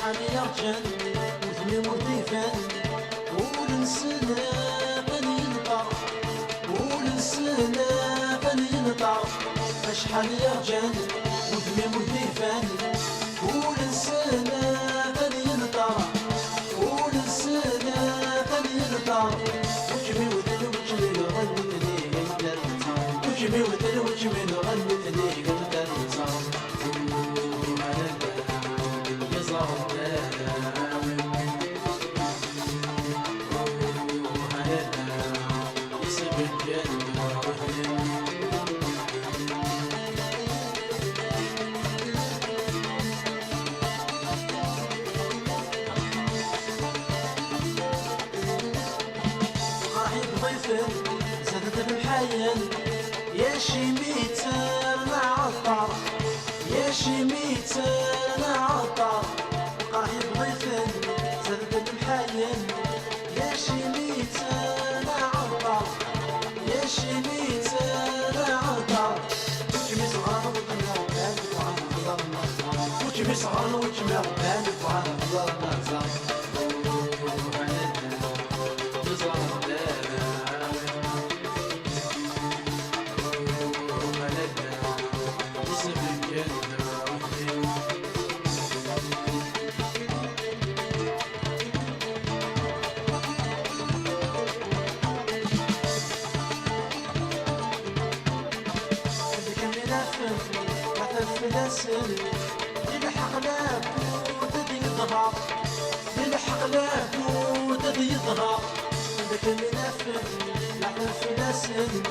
شحال يرجل وثني مرديفان ولنسنا فاني نطر ولنسنا فاني نطر شحال يرجل وثني مرديفان ولنسنا فاني نطر ولنسنا فاني نطر وجمي وذل وجمي غنتني قلت النصار وجمي وذل وجمي غنتني قلت النصار زادت بالحياة يا شي ميتان عطر يا شي ميتان عطر قرحي بضيفان زادت بالحياة يا شي ميتان عطر يا شي ميتان عطر وجمي صغار وجمي غبان وعلى نظر النظر وجمي صغار وجمي غبان وعلى نظر النظر يلحق لابد يظهر يلحق لابد يظهر ذاك المنافق لحن في ناسن